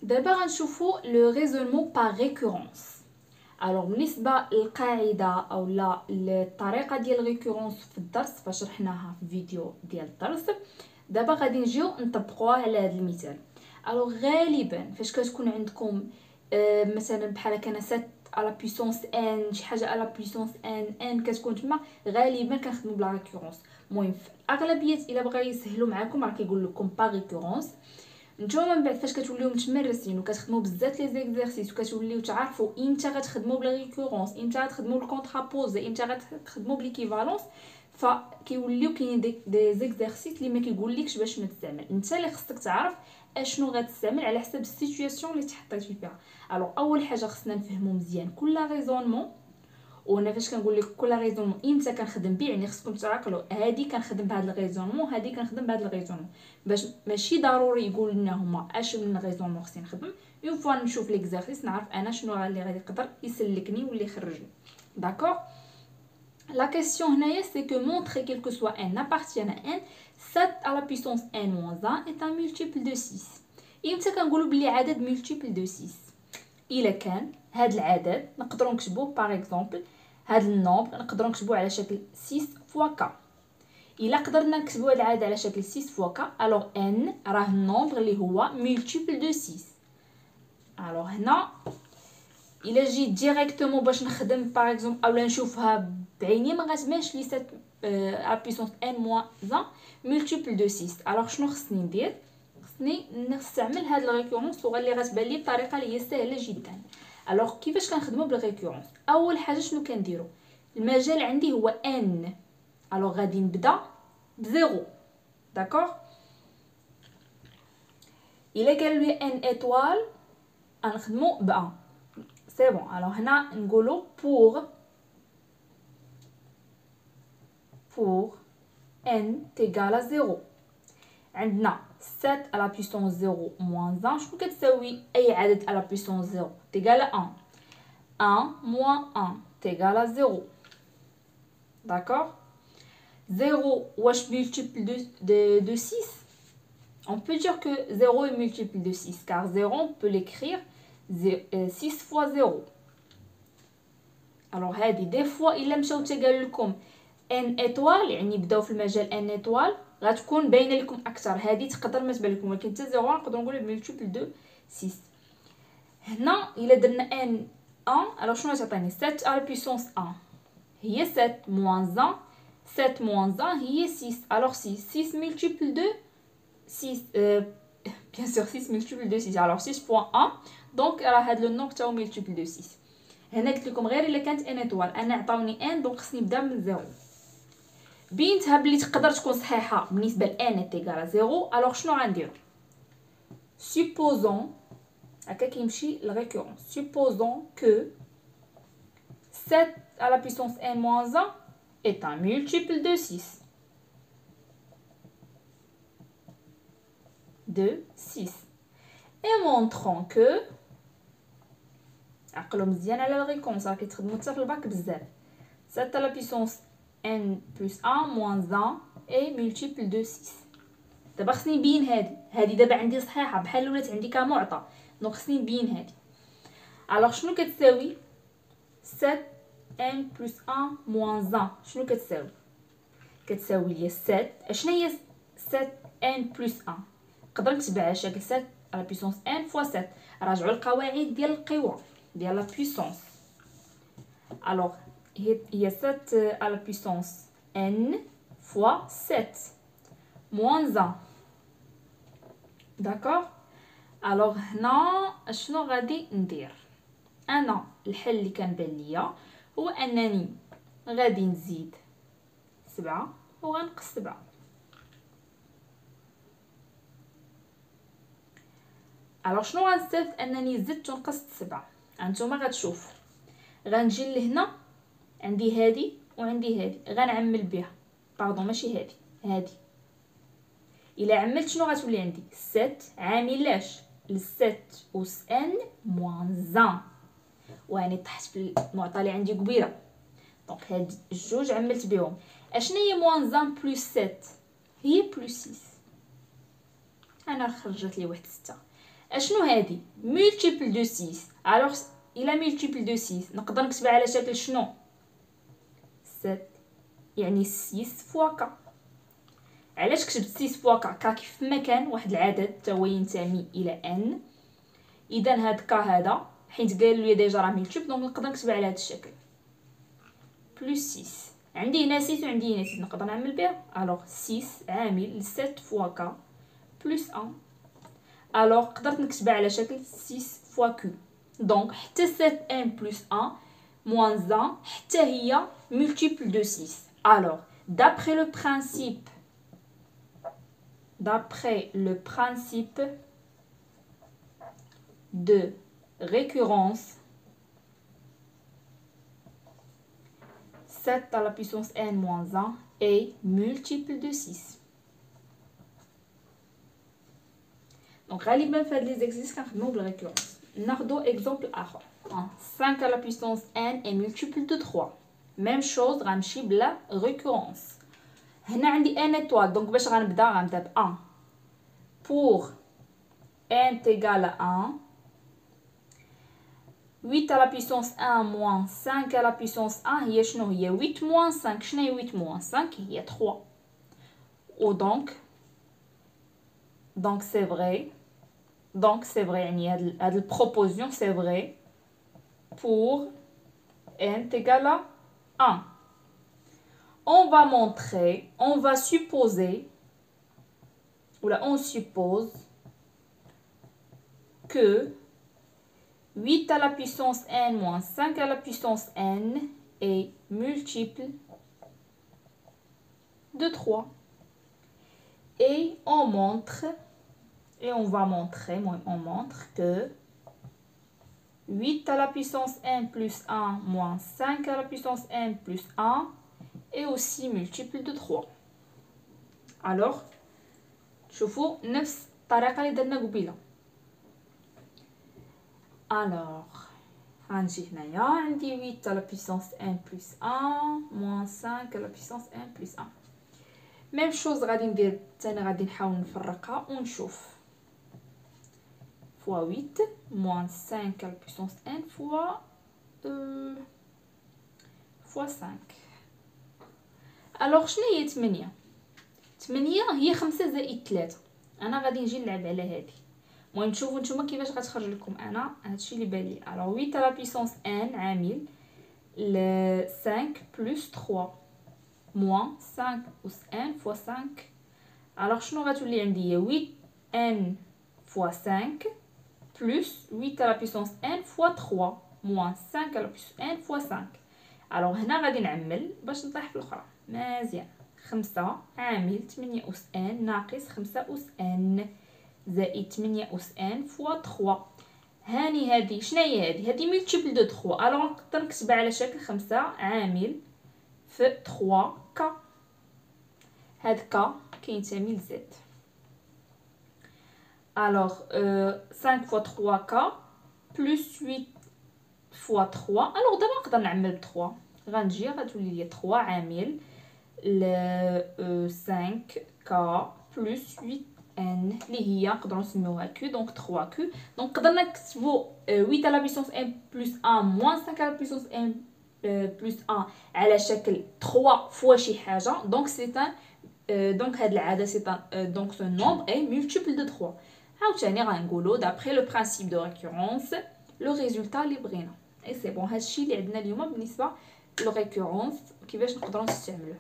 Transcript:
دابا غنشوفو لو ريزونمون باغ ريكورونس. الوغ بالنسبه للقاعده او لا الطريقه ديال ريكورونس في الدرس فاش شرحناها في فيديو ديال الدرس، دابا غادي نجيو نطبقوها على هذا المثال. الوغ غالبا فاش كتكون عندكم مثلا بحال كان 7 على بويسونس ان شي حاجه على بويسونس ان كتكون تما، غالبا كنخدموا بلا ريكورونس. المهم في الاغلبيه الا بغا يسهلوا معكم راه كيقول لكم با ريكورونس. نتوما من بعد فاش كتوليو متمرسين وكتخدموا بزاف لي زيكزارسيس وكتوليو تعرفوا امتى غتخدموا بلا ريكورونس، امتى غتخدموا بالكونطرابوزي، امتى غتخدموا بليكيفالونس، فكيوليو كاين دي زيكزارسيس اللي ما كيقولكش باش ما تستعمل. انت اللي خصك تعرف اشنو غتستعمل على حسب السيتوياسيون اللي تحطيتي فيها. الوغ اول حاجه خصنا نفهموا مزيان كل ريزونمون، وانا فاش كنقول لك كل ريزونمون امتى كنخدم به يعني خصكم تعقلوا هادي كنخدم بهذا الريزونمون، هادي كنخدم بهذا الريزونمون، باش ماشي ضروري يقول لنا هما اش من ريزونمون خصني نخدم. اون فوا نشوف ليكزارسيس نعرف انا شنو اللي غادي يقدر يسلكني واللي يخرجني. داكوغ. La question هنايا c'est que montrer quel que soit n appartient à n, 7 à la puissance n moins 1 est un multiple de 6. امتى كنقولوا بلي عدد multiple de 6؟ الا كان هاد العدد نقدروا نكتبوه باغ اكزومبل، هاد النومبر نقدروا نكتبوه على شكل 6 فوا ك. الا قدرنا نكتبوا هاد العدد على شكل 6 فوا ك، الوغ n راه النومبر اللي هو multiple de 6. الوغ هنا الا جيت ديريكتومون باش نخدم باغ اكزومبل اولا نشوفها بعيني ما غتبانش لي 7 على بويسونس n موان 1 multiple de 6. الوغ شنو خصني ندير؟ خصني نستعمل هاد الريكورونس اللي غتبان لي بطريقه اللي هي سهله جدا. الوغ كيفاش كنخدموا بالريكورونس؟ اول حاجه شنو كنديروا؟ المجال عندي هو n، الوغ غادي نبدا بزيرو. داكوغ. الا قال لي n ايطوال غنخدموا ب 1 سي بون. الوغ هنا نقولوا pour n تيغال à 0 عندنا 7 à la puissance 0 moins 1 شنو كتساوي اي عدد à la puissance 0 تيغال à 1. 1 moins 1 تيغال à 0. D'accord. 0 واش multiple de 6? On peut dire que 0 est multiple de 6 car 0 on peut l'écrire 6 fois 0. Alors هذه دي فوا الا مشاو تقال لكم ان ايطوال يعني بداو في المجال ان ايطوال غتكون باينه لكم اكثر، هذه تقدر ما تبان لكم، ولكن حتى 0 نقدروا نقولوا ملتيبل دو 6. هنا الا درنا ان 1 الوغ شنو تعطيني 7 على بويسونس 1 هي 7 موان 1، 7 موان 1 هي 6. الوغ 6 ملتيبل دو 6 bien sûr 6 multiple de 6 alors 6 fois 1 دونك راه هاد لو نومبر تاعو multiple de 6. هنا قلت لكم غير الا كانت ان ايطوال انا عطاوني ان دونك خصني نبدا من 0. بينتها بلي تقدر تكون صحيحه بالنسبه ل n تيغال 0. الوغ شنو غنديرو؟ supposons هكا كيمشي الريكورونس. supposons que 7 à la puissance n moins 1 est un multiple de 6. De 6. Et montrons que عقلوا مزيان على الريكونس راه كيتخدموا حتى في الباك بزاف. 7 à la puissance n plus 1 moins 1 est multiple de 6. دابا خصني نبين هادي دابا عندي صحيحه بحال ولات عندي كمعطى دونك خصني نبين هادي. الوغ شنو كتساوي 7 n plus 1 moins 1 شنو كتساوي؟ كتساوي لي 7 اشنا هي 7 n plus 1 نقدر نكتبها على شكل 7 على بويسونس n fois 7. راجعوا القواعد ديال القوى ديال لا بويسونس. الوغ هي 7 على بويسونس n fois 7 moins 1. داكوغ. الوغ هنا شنو غادي ندير؟ انا الحل اللي كنبان ليا هو انني غادي نزيد 7 وغنقص 7. الوغ شنو غنستافد انني زدت ونقصت 7؟ هانتوما غتشوفوا غنجي لهنا عندي هادي وعندي هادي غنعمل بها باردون ماشي هادي الا عملت شنو غتولي عندي 7 عاملاش ل 7 اس ان موان 1 واني طحت في المعطى اللي عندي كبيره دونك هاد الجوج عملت بهم. اشنا هي موان 1 بلس 7 هي بلس 6. انا خرجت لي واحد 6. اشنو هادي multiple de 6. alors الى multiple de 6 نقدر نكتبها على شكل شنو 7 يعني 6 فوا ك. علاش كتبت 6 فوا ك كيف ما كان واحد العدد حتى هو ينتمي الى n. اذا هاد ك هذا حيت قالوا لي ديجا راه ملتيبل دونك نقدر نكتبها على هذا الشكل بلس 6. عندي هنا 6 وعندي هنا 6 نقدر نعمل بها. الوغ 6 عامل 7 فوا ك بلس 1. الوغ قدرت نكتبها على شكل 6 فوا q. دونك حتى 7 n بلس 1 moins 1 حتى هي multiple de 6. alors d'après le principe de récurrence, 7 à la puissance n moins 1 est multiple de 6. Donc غالبا في هاد لي زيكزيرسيس كنخدمو بالريكورونس. ناخدو اكزومبل اخر 5 à la puissance n est multiple de 3. même chose غنمشي بلا ريكورونس. هنا عندي n étoile دونك باش غنبدا ب 1 pour n égale à 1. 8 à la puissance 1 moins 5 à la puissance 1 هي شنو هي 8 moins 5. شنو هي 8 moins 5 هي 3. و donc c'est vrai. يعني هاد البروبوزيون c'est vrai pour n égale à 1. on va supposer ou là on suppose que 8 à la puissance n moins 5 à la puissance n est multiple de 3. Et on montre que 8 à la puissance n plus 1 moins 5 à la puissance n plus 1 est aussi multiple de 3. alors شوفوا نفس الطريقه اللي درنا قبيله. alors غنجي هنايا عندي 8 à la puissance n plus 1 moins 5 à la puissance n plus 1. même chose غادي ندير ثاني غادي نحاول نفرقها ونشوف fois 8 moins 5 à la puissance n fois 5. alors شنو هي 8 هي 5 زائد 3. انا غادي نجي نلعب على هذه. المهم تشوفوا نتوما كيفاش غتخرج لكم. انا هادشي اللي بالي. alors 8 à la puissance n عامل 5 plus 3 moins 5 أس n fois 5. alors شنو غتولي عندي هي 8n fois 5 plus 8 à la puissance n fois 3 moins 5 à la puissance n fois 5. alors هنا غادي نعمل باش نطيح في الاخرى مزيان. 5 عامل 8 أس n ناقص 5 أس n زائد 8 أس n fois 3. هاني هادي شناهي هادي multiple de 3. alors نقدر نكتبها على شكل 5 عامل في 3 ك. هاد ك كينتمي ل z. alors 5 fois 3 k plus 8 fois 3. alors دابا نقدر نعمل ب 3. غنجي غتولي لي 3 عامل ل 5 k plus 8 n اللي هي نقدروا نسميوها q. donc 3 q. donc قدرنا نكتبوا 8 à la puissance n plus 1 moins 5 à la puissance n plus 1 على شكل 3 fois شي حاجه. donc c'est un donc هاد العدد c'est un donc ce nombre est multiple de 3. عاوتاني غنقولوا d'après le principe de récurrence le résultat اللي بغينا. اي سي بون هادشي اللي عندنا اليوم بالنسبه للريكورونس كيفاش نقدروا نستعملوه.